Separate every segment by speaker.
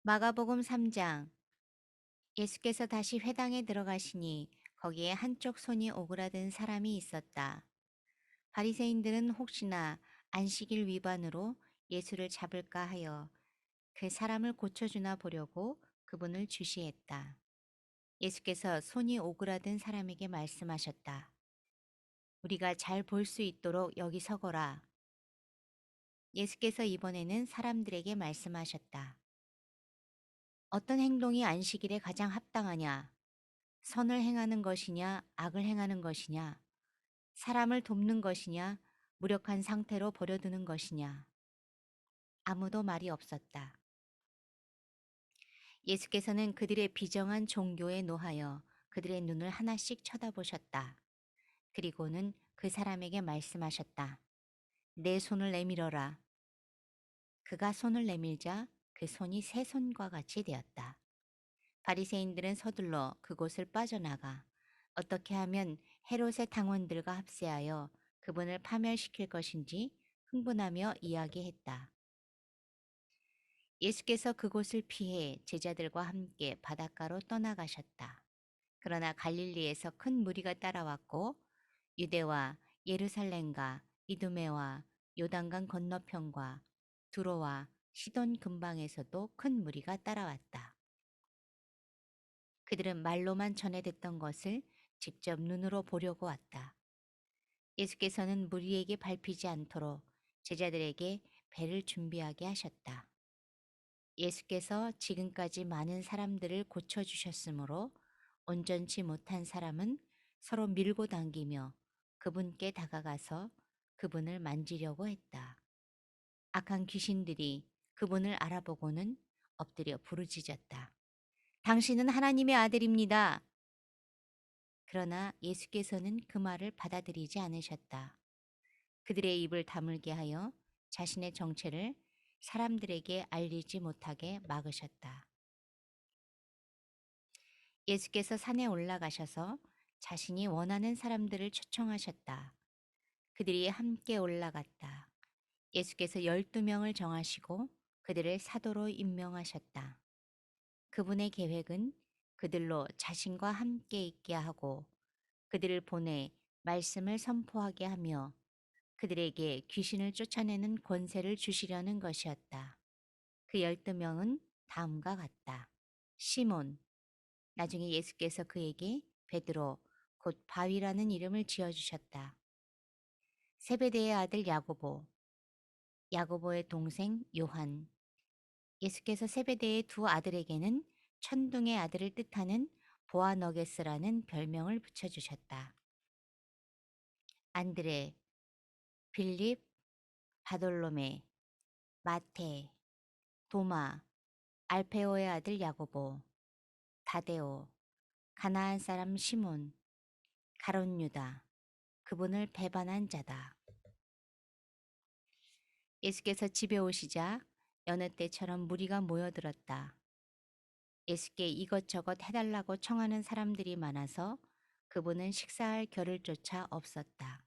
Speaker 1: 마가복음 3장. 예수께서 다시 회당에 들어가시니 거기에 한쪽 손이 오그라든 사람이 있었다. 바리새인들은 혹시나 안식일 위반으로 예수를 잡을까 하여 그 사람을 고쳐주나 보려고 그분을 주시했다. 예수께서 손이 오그라든 사람에게 말씀하셨다. 우리가 잘 볼 수 있도록 여기 서거라. 예수께서 이번에는 사람들에게 말씀하셨다. 어떤 행동이 안식일에 가장 합당하냐? 선을 행하는 것이냐, 악을 행하는 것이냐, 사람을 돕는 것이냐, 무력한 상태로 버려두는 것이냐. 아무도 말이 없었다. 예수께서는 그들의 비정한 종교에 노하여 그들의 눈을 하나씩 쳐다보셨다. 그리고는 그 사람에게 말씀하셨다. 내 손을 내밀어라. 그가 손을 내밀자 그 손이 새 손과 같이 되었다. 바리새인들은 서둘러 그곳을 빠져나가 어떻게 하면 헤롯의 당원들과 합세하여 그분을 파멸시킬 것인지 흥분하며 이야기했다. 예수께서 그곳을 피해 제자들과 함께 바닷가로 떠나가셨다. 그러나 갈릴리에서 큰 무리가 따라왔고 유대와 예루살렘과 이두메와 요단강 건너편과 두로와 시돈 근방에서도 큰 무리가 따라왔다. 그들은 말로만 전해 듣던 것을 직접 눈으로 보려고 왔다. 예수께서는 무리에게 밟히지 않도록 제자들에게 배를 준비하게 하셨다. 예수께서 지금까지 많은 사람들을 고쳐주셨으므로 온전치 못한 사람은 서로 밀고 당기며 그분께 다가가서 그분을 만지려고 했다. 악한 귀신들이 그분을 알아보고는 엎드려 부르짖었다. 당신은 하나님의 아들입니다. 그러나 예수께서는 그 말을 받아들이지 않으셨다. 그들의 입을 다물게 하여 자신의 정체를 사람들에게 알리지 못하게 막으셨다. 예수께서 산에 올라가셔서 자신이 원하는 사람들을 초청하셨다. 그들이 함께 올라갔다. 예수께서 12명을 정하시고 그들을 사도로 임명하셨다. 그분의 계획은 그들로 자신과 함께 있게 하고 그들을 보내 말씀을 선포하게 하며 그들에게 귀신을 쫓아내는 권세를 주시려는 것이었다. 그 12명은 다음과 같다. 시몬, 나중에 예수께서 그에게 베드로, 곧 바위라는 이름을 지어주셨다. 세베대의 아들 야고보, 야고보의 동생 요한. 예수께서 세베대의 두 아들에게는 천둥의 아들을 뜻하는 보아너게스라는 별명을 붙여주셨다. 안드레, 빌립, 바돌로메, 마테, 도마, 알페오의 아들 야고보, 다데오, 가나안 사람 시몬, 가롯 유다, 그분을 배반한 자다. 예수께서 집에 오시자 여느 때처럼 무리가 모여들었다. 예수께 이것저것 해달라고 청하는 사람들이 많아서 그분은 식사할 겨를조차 없었다.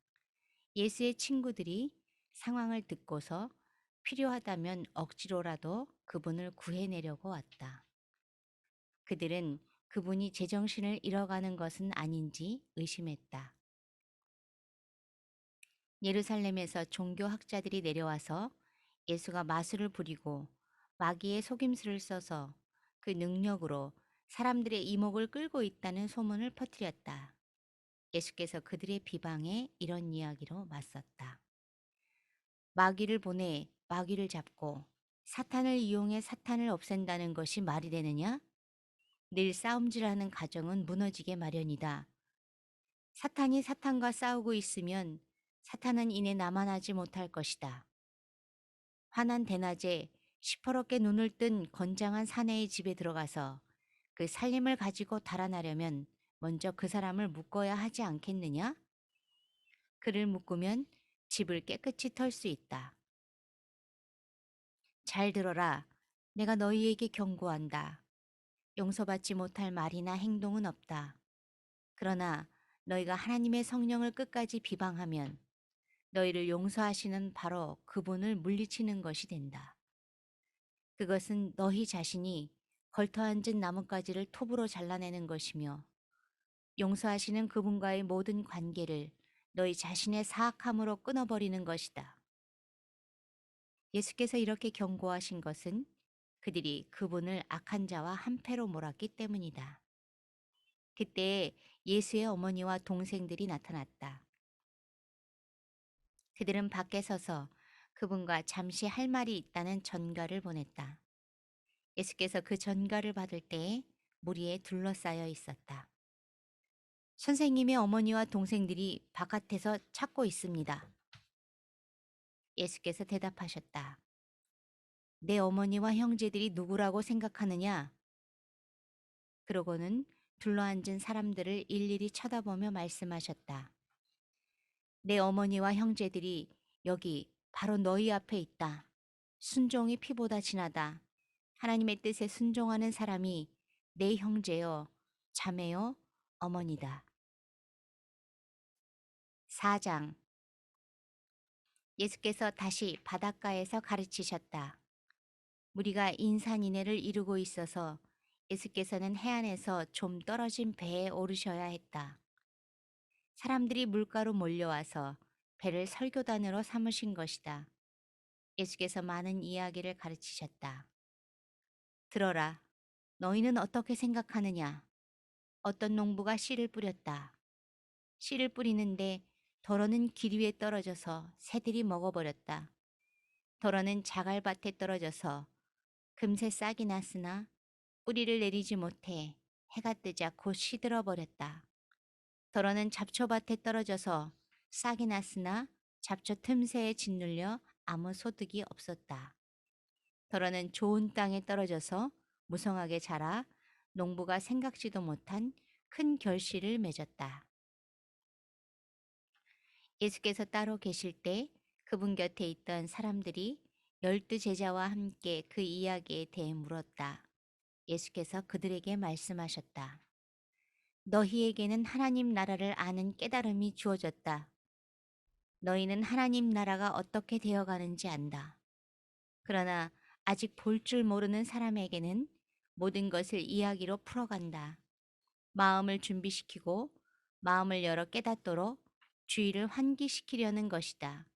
Speaker 1: 예수의 친구들이 상황을 듣고서 필요하다면 억지로라도 그분을 구해내려고 왔다. 그들은 그분이 제정신을 잃어가는 것은 아닌지 의심했다. 예루살렘에서 종교학자들이 내려와서 예수가 마술을 부리고 마귀의 속임수를 써서 그 능력으로 사람들의 이목을 끌고 있다는 소문을 퍼뜨렸다. 예수께서 그들의 비방에 이런 이야기로 맞섰다. 마귀를 보내 마귀를 잡고 사탄을 이용해 사탄을 없앤다는 것이 말이 되느냐? 늘 싸움질하는 가정은 무너지게 마련이다. 사탄이 사탄과 싸우고 있으면 사탄은 이내 남아나지 못할 것이다. 환한 대낮에 시퍼렇게 눈을 뜬 건장한 사내의 집에 들어가서 그 살림을 가지고 달아나려면 먼저 그 사람을 묶어야 하지 않겠느냐? 그를 묶으면 집을 깨끗이 털 수 있다. 잘 들어라. 내가 너희에게 경고한다. 용서받지 못할 말이나 행동은 없다. 그러나 너희가 하나님의 성령을 끝까지 비방하면 너희를 용서하시는 바로 그분을 물리치는 것이 된다. 그것은 너희 자신이 걸터앉은 나뭇가지를 톱으로 잘라내는 것이며 용서하시는 그분과의 모든 관계를 너희 자신의 사악함으로 끊어버리는 것이다. 예수께서 이렇게 경고하신 것은 그들이 그분을 악한 자와 한패로 몰았기 때문이다. 그때 예수의 어머니와 동생들이 나타났다. 그들은 밖에 서서 그분과 잠시 할 말이 있다는 전가를 보냈다. 예수께서 그 전가를 받을 때에 무리에 둘러싸여 있었다. 선생님의 어머니와 동생들이 바깥에서 찾고 있습니다. 예수께서 대답하셨다. 내 어머니와 형제들이 누구라고 생각하느냐? 그러고는 둘러앉은 사람들을 일일이 쳐다보며 말씀하셨다. 내 어머니와 형제들이 여기 바로 너희 앞에 있다. 순종이 피보다 진하다. 하나님의 뜻에 순종하는 사람이 내 형제요, 자매요, 어머니다. 4장. 예수께서 다시 바닷가에서 가르치셨다. 무리가 인산인해를 이루고 있어서 예수께서는 해안에서 좀 떨어진 배에 오르셔야 했다. 사람들이 물가로 몰려와서 배를 설교단으로 삼으신 것이다. 예수께서 많은 이야기를 가르치셨다. 들어라. 너희는 어떻게 생각하느냐? 어떤 농부가 씨를 뿌렸다. 씨를 뿌리는데 덜어는 길 위에 떨어져서 새들이 먹어버렸다. 덜어는 자갈밭에 떨어져서 금세 싹이 났으나 뿌리를 내리지 못해 해가 뜨자 곧 시들어 버렸다. 덜어는 잡초밭에 떨어져서 싹이 났으나 잡초 틈새에 짓눌려 아무 소득이 없었다. 덜어는 좋은 땅에 떨어져서 무성하게 자라 농부가 생각지도 못한 큰 결실을 맺었다. 예수께서 따로 계실 때 그분 곁에 있던 사람들이 12제자와 함께 그 이야기에 대해 물었다. 예수께서 그들에게 말씀하셨다. 너희에게는 하나님 나라를 아는 깨달음이 주어졌다. 너희는 하나님 나라가 어떻게 되어가는지 안다. 그러나 아직 볼 줄 모르는 사람에게는 모든 것을 이야기로 풀어간다. 마음을 준비시키고 마음을 열어 깨닫도록 주의를 환기시키려는 것이다.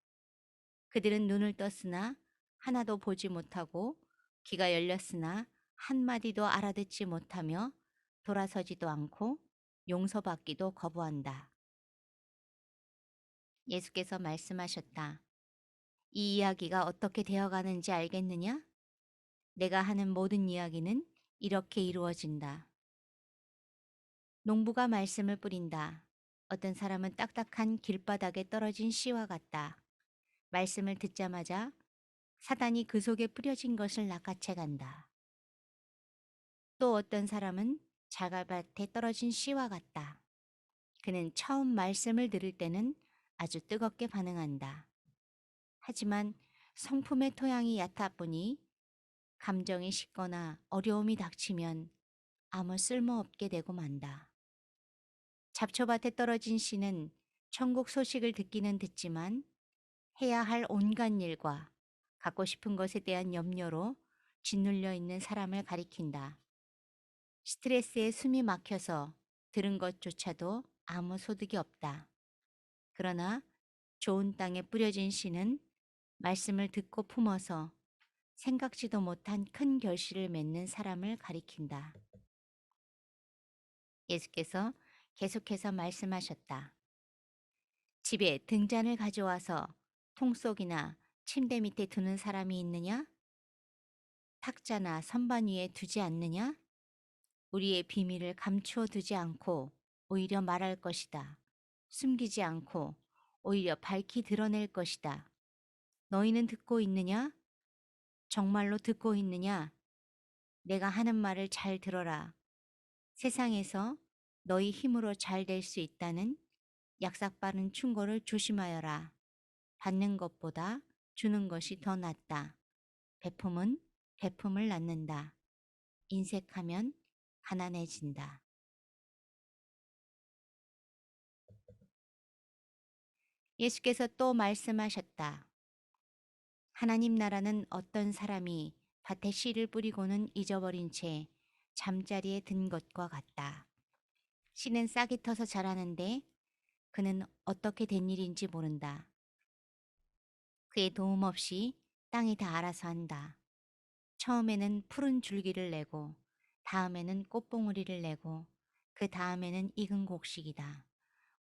Speaker 1: 그들은 눈을 떴으나 하나도 보지 못하고 귀가 열렸으나 한마디도 알아듣지 못하며 돌아서지도 않고 용서받기도 거부한다. 예수께서 말씀하셨다. 이 이야기가 어떻게 되어가는지 알겠느냐? 내가 하는 모든 이야기는 이렇게 이루어진다. 농부가 말씀을 뿌린다. 어떤 사람은 딱딱한 길바닥에 떨어진 씨와 같다. 말씀을 듣자마자 사단이 그 속에 뿌려진 것을 낚아채 간다. 또 어떤 사람은 자갈밭에 떨어진 씨와 같다. 그는 처음 말씀을 들을 때는 아주 뜨겁게 반응한다. 하지만 성품의 토양이 얕아 보니 감정이 식거나 어려움이 닥치면 아무 쓸모없게 되고 만다. 잡초밭에 떨어진 씨는 천국 소식을 듣기는 듣지만 해야 할 온갖 일과 갖고 싶은 것에 대한 염려로 짓눌려 있는 사람을 가리킨다. 스트레스에 숨이 막혀서 들은 것조차도 아무 소득이 없다. 그러나 좋은 땅에 뿌려진 씨는 말씀을 듣고 품어서 생각지도 못한 큰 결실을 맺는 사람을 가리킨다. 예수께서 계속해서 말씀하셨다. 집에 등잔을 가져와서 통 속이나 침대 밑에 두는 사람이 있느냐? 탁자나 선반 위에 두지 않느냐? 우리의 비밀을 감추어 두지 않고 오히려 말할 것이다. 숨기지 않고 오히려 밝히 드러낼 것이다. 너희는 듣고 있느냐? 정말로 듣고 있느냐? 내가 하는 말을 잘 들어라. 세상에서 너희 힘으로 잘 될 수 있다는 약삭빠른 충고를 조심하여라. 받는 것보다 주는 것이 더 낫다. 베품은 베품을 낳는다. 인색하면 가난해진다. 예수께서 또 말씀하셨다. 하나님 나라는 어떤 사람이 밭에 씨를 뿌리고는 잊어버린 채 잠자리에 든 것과 같다. 씨는 싹이 터서 자라는데 그는 어떻게 된 일인지 모른다. 그의 도움 없이 땅이 다 알아서 한다. 처음에는 푸른 줄기를 내고 다음에는 꽃봉오리를 내고 그 다음에는 익은 곡식이다.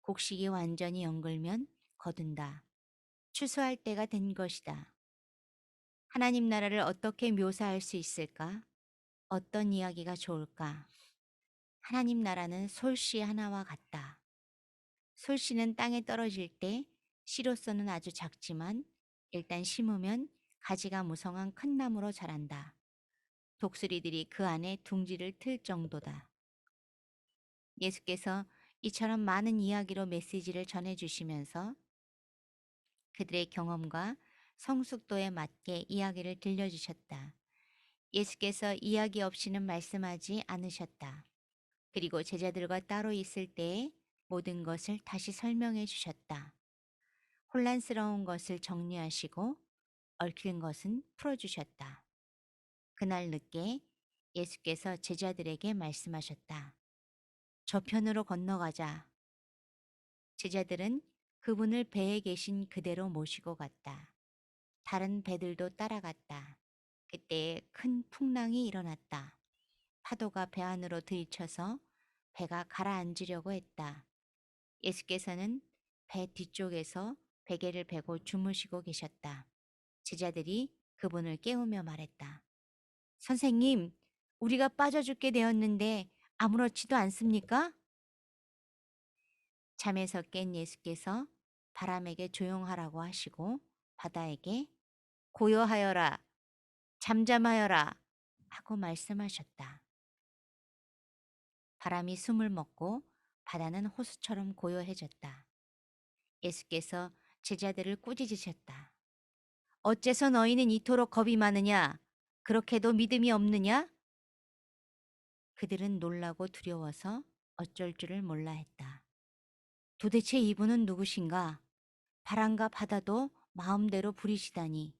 Speaker 1: 곡식이 완전히 연글면 거둔다. 추수할 때가 된 것이다. 하나님 나라를 어떻게 묘사할 수 있을까? 어떤 이야기가 좋을까? 하나님 나라는 솔씨 하나와 같다. 솔씨는 땅에 떨어질 때 씨로서는 아주 작지만 일단 심으면 가지가 무성한 큰 나무로 자란다. 독수리들이 그 안에 둥지를 틀 정도다. 예수께서 이처럼 많은 이야기로 메시지를 전해주시면서 그들의 경험과 성숙도에 맞게 이야기를 들려주셨다. 예수께서 이야기 없이는 말씀하지 않으셨다. 그리고 제자들과 따로 있을 때에 모든 것을 다시 설명해 주셨다. 혼란스러운 것을 정리하시고 얽힌 것은 풀어주셨다. 그날 늦게 예수께서 제자들에게 말씀하셨다. 저편으로 건너가자. 제자들은 그분을 배에 계신 그대로 모시고 갔다. 다른 배들도 따라갔다. 그때 큰 풍랑이 일어났다. 파도가 배 안으로 들이쳐서 배가 가라앉으려고 했다. 예수께서는 배 뒤쪽에서 베개를 베고 주무시고 계셨다. 제자들이 그분을 깨우며 말했다. 선생님, 우리가 빠져 죽게 되었는데 아무렇지도 않습니까? 잠에서 깬 예수께서 바람에게 조용하라고 하시고 바다에게 고요하여라, 잠잠하여라 하고 말씀하셨다. 바람이 숨을 먹고 바다는 호수처럼 고요해졌다. 예수께서 제자들을 꾸짖으셨다. 어째서 너희는 이토록 겁이 많으냐? 그렇게도 믿음이 없느냐? 그들은 놀라고 두려워서 어쩔 줄을 몰라 했다. 도대체 이분은 누구신가? 바람과 바다도 마음대로 부리시다니